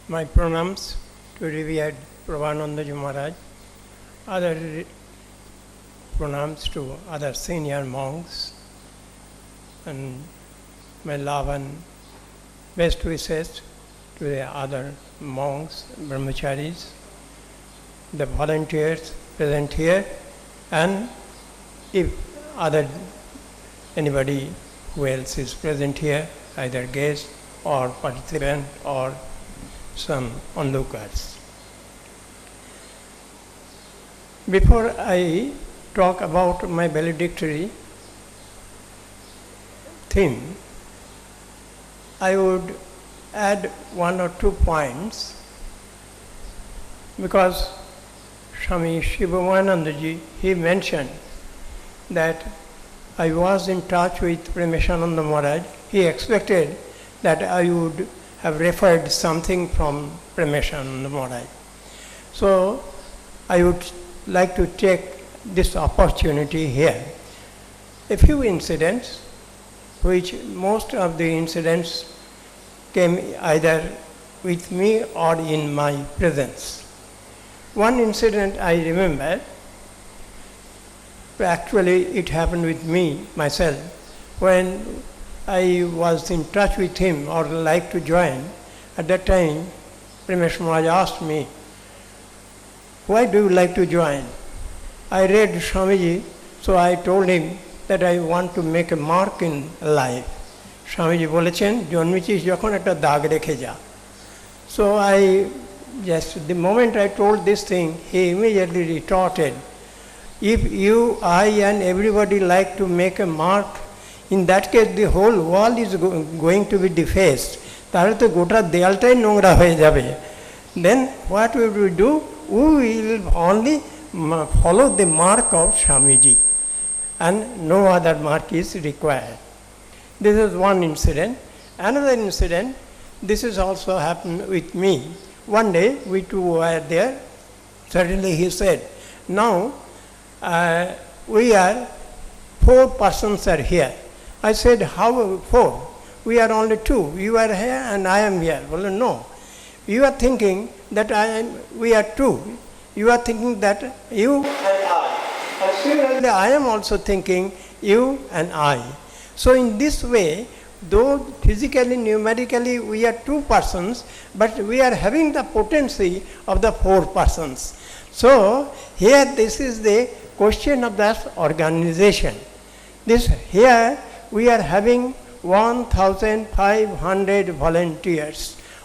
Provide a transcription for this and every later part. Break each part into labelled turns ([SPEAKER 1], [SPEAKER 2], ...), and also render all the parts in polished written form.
[SPEAKER 1] My pranams to revered Prabhanandaji Maharaj, other pranams to other senior monks, and my love and best wishes to the other monks, brahmacharis, the volunteers present here, and if anybody who else is present here, either guest or participant or some onlookers. Before I talk about my valedictory theme, I would add one or two points, because Swami Suhitananda, he mentioned that I was in touch with Vivekananda Maharaj. He expected that I would have referred something from Vivekananda Maharaj. So I would like to take this opportunity here. A few incidents, which most of the incidents came either with me or in my presence. One incident I remember, actually it happened with me, myself, when I was in touch with him or like to join. At that time, Vivekananda Maharaj asked me, why do you like to join? I read Swamiji, so I told him that I want to make a mark in life. Swamiji bolechen, জন্মেছিস যখন একটা দাগ রেখে যা. So the moment I told this thing, he immediately retorted, if you, I and everybody like to make a mark, in that case the whole world is going to be defaced. তাহলে তো গোটা দেয়ালটাই নোংরা হয়ে যাবে. Then what we will do? We will only follow the mark of Swamiji, and no other mark is required. This is one incident. Another incident, this has also happened with me. One day we two were there. Suddenly he said, now we are 4 persons are here. I said, how 4? We are only 2. You are here and I am here. Well, no. You are thinking that we are 2. You are thinking that you and I. And similarly, I am also thinking you and I. So in this way, though physically, numerically we are 2 persons, but we are having the potency of the 4 persons. So here this is the question of that organization. Here we are having 1,500 volunteers.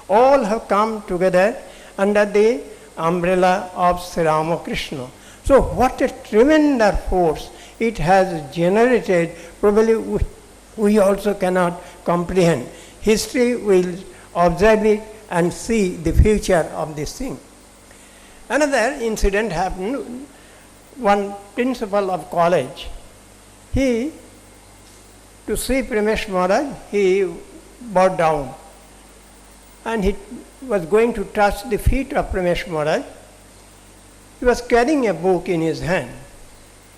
[SPEAKER 1] All have come together under the umbrella of Sri Ramakrishna. So what a tremendous force it has generated, probably we also cannot comprehend. History will observe it and see the future of this thing. Another incident happened. One principal of college, to see Vivekananda Maharaj, he bowed down and he was going to touch the feet of Vivekananda Maharaj. He was carrying a book in his hand.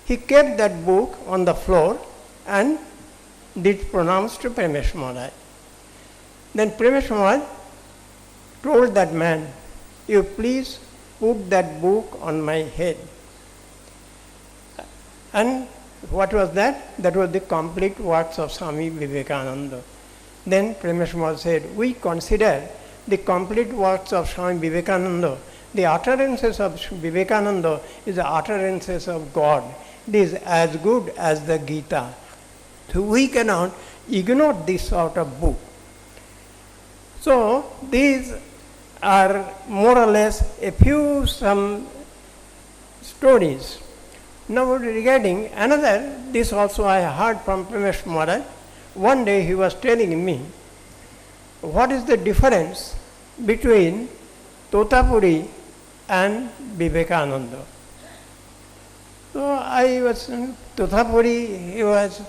[SPEAKER 1] He kept that book on the floor and did pranams to Vivekananda Maharaj. Then Vivekananda Maharaj told that man, you please put that book on my head. And what was that? That was the complete works of Swami Vivekananda. Then Vivekananda Maharaj said, we consider the complete works of Swami Vivekananda, the utterances of Vivekananda is the utterances of God. It is as good as the Gita. So we cannot ignore this sort of book. So these are more or less a few some stories. Now regarding another, this also I heard from Vivekananda Maharaj. One day he was telling me, what is the difference between Totapuri and Vivekananda? So Totapuri, he was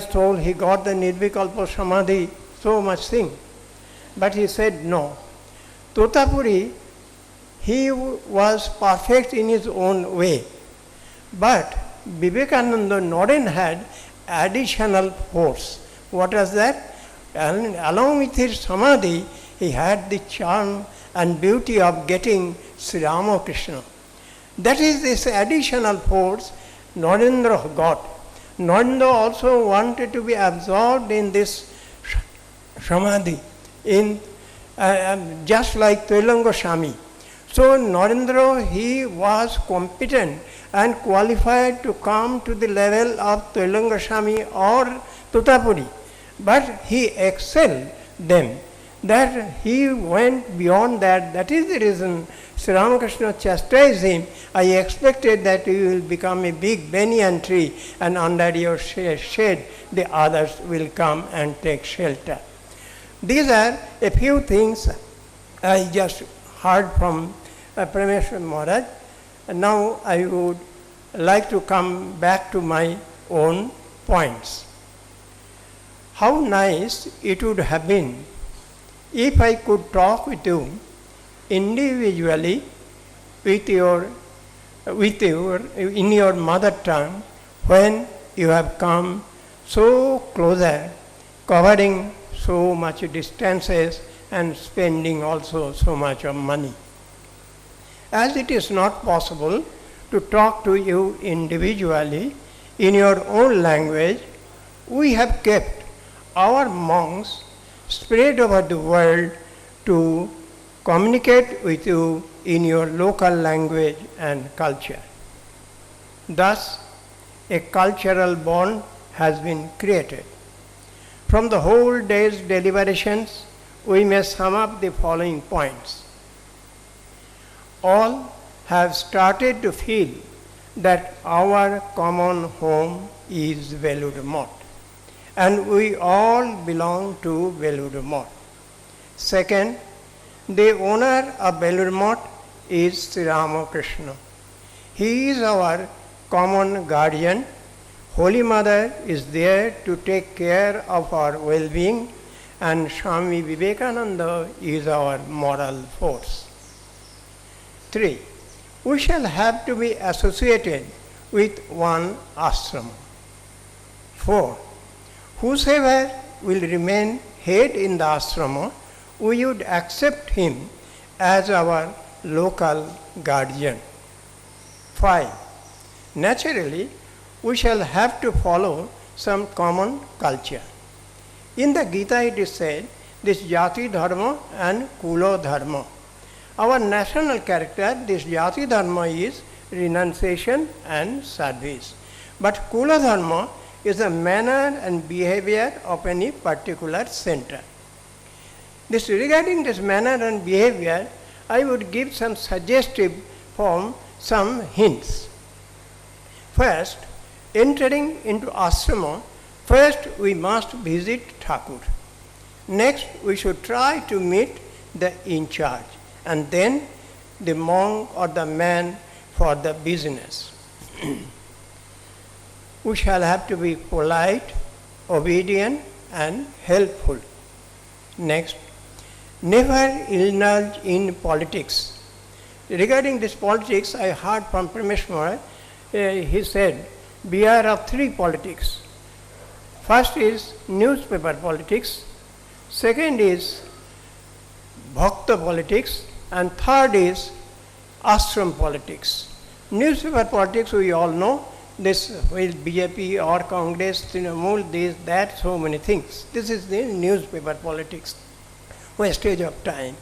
[SPEAKER 1] told he got the Nirvikalpa Samadhi, so much thing. But he said no. Totapuri, he was perfect in his own way. But Vivekananda Noren had additional force. What was that? And along with his samadhi, he had the charm and beauty of getting Sri Ramakrishna. That is this additional force Narendra got. Narendra also wanted to be absorbed in this samadhi, just like Tuilanga Swami. So Narendra, he was competent and qualified to come to the level of Tuilanga Swami or Tutapuri, but he excelled them. That he went beyond that. That is the reason Sri Ramakrishna chastised him. I expected that you will become a big banyan tree and under your shade the others will come and take shelter. These are a few things I just heard from Parameshwar Maharaj. And now I would like to come back to my own points. How nice it would have been if I could talk with you individually in your mother tongue when you have come so closer, covering so much distances and spending also so much of money. As it is not possible to talk to you individually in your own language, we have kept our monks spread over the world to communicate with you in your local language and culture. Thus, a cultural bond has been created. From the whole day's deliberations, we may sum up the following points. All have started to feel that our common home is Belur Math, and we all belong to Belur Math. Second, the owner of Belur Math is Sri Ramakrishna. He is our common guardian. Holy Mother is there to take care of our well-being, and Swami Vivekananda is our moral force. 3. We shall have to be associated with one ashram. 4. Whosoever will remain head in the ashrama, we would accept him as our local guardian. 5. Naturally, we shall have to follow some common culture. In the Gita it is said, this Jati Dharma and Kula Dharma. Our national character, this Jati Dharma is renunciation and service. But Kula Dharma is the manner and behavior of any particular center. Regarding this manner and behavior, I would give some suggestive form, some hints. First, entering into ashrama, first we must visit Thakur. Next, we should try to meet the in charge, and then the monk or the man for the business. We shall have to be polite, obedient, and helpful. Next, never indulge in politics. Regarding this politics, I heard from Parameshwar, he said, beware of 3 politics. First is newspaper politics, second is bhakta politics, and third is ashram politics. Newspaper politics, we all know, this will BJP or Congress, Trinamool, this, that, so many things. This is the newspaper politics, wastage of time.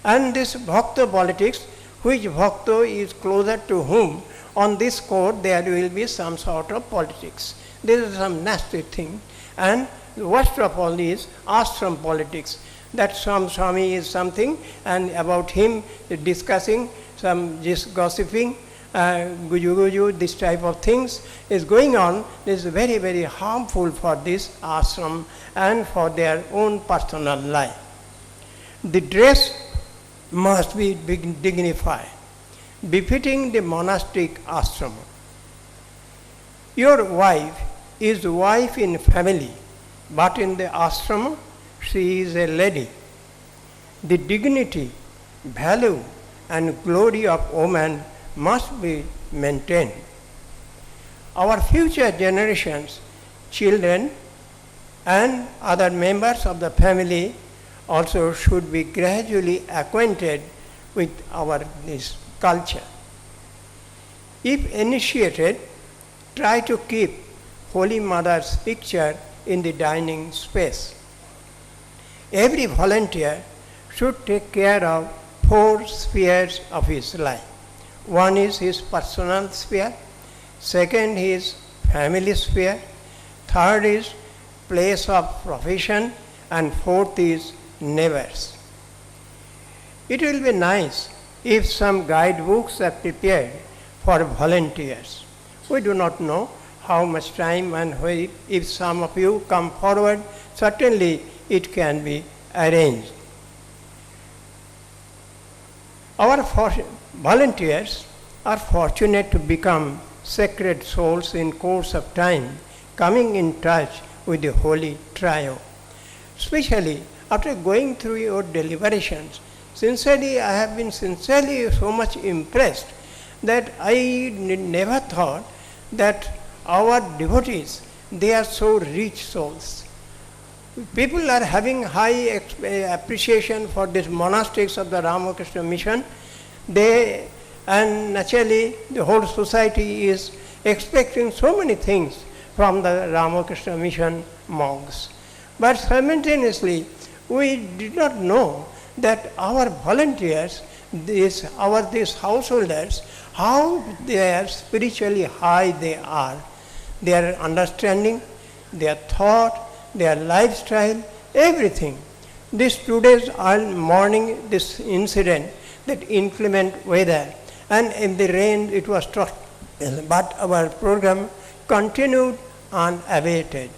[SPEAKER 1] And this bhakta politics, which bhakta is closer to whom, on this court there will be some sort of politics. This is some nasty thing. And the worst of all is ashram politics. That some Swami is something, and about him discussing, some just gossiping, guju, this type of things is going on. This is very, very harmful for this ashram and for their own personal life. The dress must be dignified, befitting the monastic ashram. Your wife is wife in family, but in the ashram she is a lady. The dignity, value, and glory of woman must be maintained. Our future generations, children, and other members of the family also should be gradually acquainted with this culture. If initiated, try to keep Holy Mother's picture in the dining space. Every volunteer should take care of 4 spheres of his life. One is his personal sphere, second is family sphere, third is place of profession, and fourth is neighbors. It will be nice if some guidebooks are prepared for volunteers. We do not know how much time and if some of you come forward, certainly it can be arranged. Our volunteers are fortunate to become sacred souls in course of time, coming in touch with the Holy Trio. Especially after going through your deliberations, sincerely, I have been sincerely so much impressed that I never thought that our devotees, they are so rich souls. People are having high appreciation for these monastics of the Ramakrishna mission. And naturally the whole society is expecting so many things from the Ramakrishna mission monks. But simultaneously, we did not know that our volunteers, these householders, how they are spiritually high they are. Their understanding, their thought, their lifestyle, everything. Today's morning, this incident, that inclement weather, and in the rain it was struck, but our program continued unabated.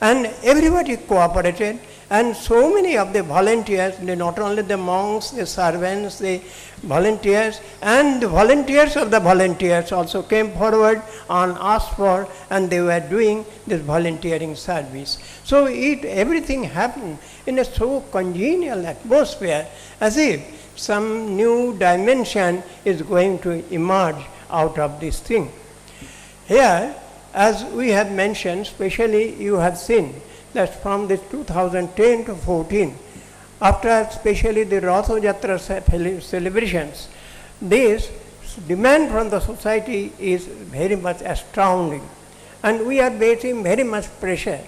[SPEAKER 1] And everybody cooperated, and so many of the volunteers, not only the monks, the servants, the volunteers, and the volunteers of the volunteers also came forward and asked for, and they were doing this volunteering service. So everything happened in a so congenial atmosphere, as if some new dimension is going to emerge out of this thing. Here, as we have mentioned, especially you have seen that from this 2010 to 14, after especially the Ratha Jatra celebrations, this demand from the society is very much astounding, and we are facing very much pressure.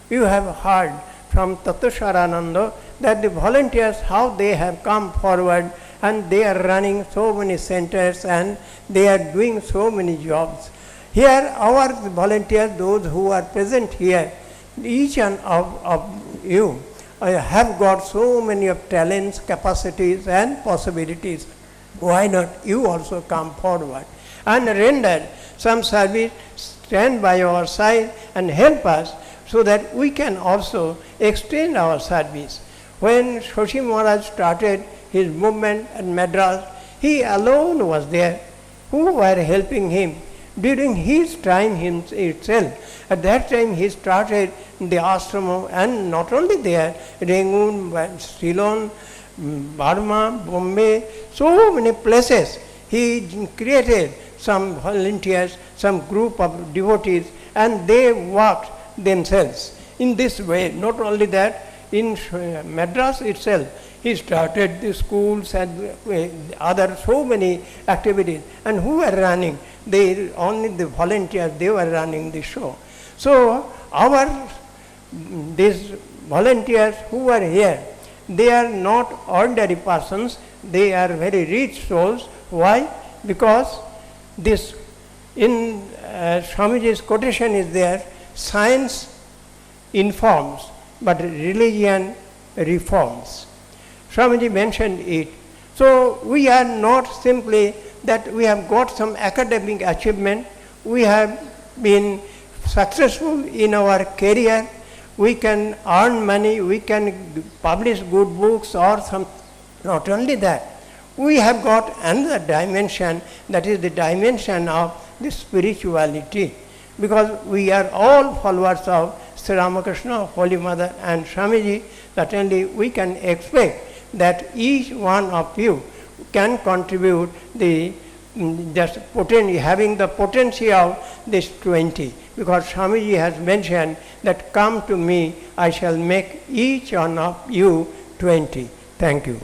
[SPEAKER 1] You have heard from Tattva that the volunteers, how they have come forward, and they are running so many centers and they are doing so many jobs. Here our volunteers, those who are present here, each one of you have got so many of talents, capacities and possibilities. Why not you also come forward and render some service, stand by our side and help us, so that we can also extend our service. When Shashi Maharaj started his movement at Madras, he alone was there. Who were helping him? During his time itself, at that time he started the ashrama, and not only there, Rangoon, Ceylon, Burma, Bombay, so many places. He created some volunteers, some group of devotees, and they worked themselves in this way. Not only that, in Madras itself, he started the schools and other so many activities. And who were running? Only the volunteers, they were running the show. So these volunteers who are here, they are not ordinary persons, they are very rich souls. Why? Because this, in Swamiji's quotation is there, science informs, but religion reforms. Swamiji mentioned it. So we are not simply that we have got some academic achievement, we have been successful in our career, we can earn money, we can publish good books or some. Not only that, we have got another dimension, that is the dimension of the spirituality, because we are all followers of Sri Ramakrishna, Holy Mother and Swamiji. Certainly we can expect that each one of you can contribute having the potency of this 20, because Swamiji has mentioned that come to me, I shall make each one of you 20. Thank you.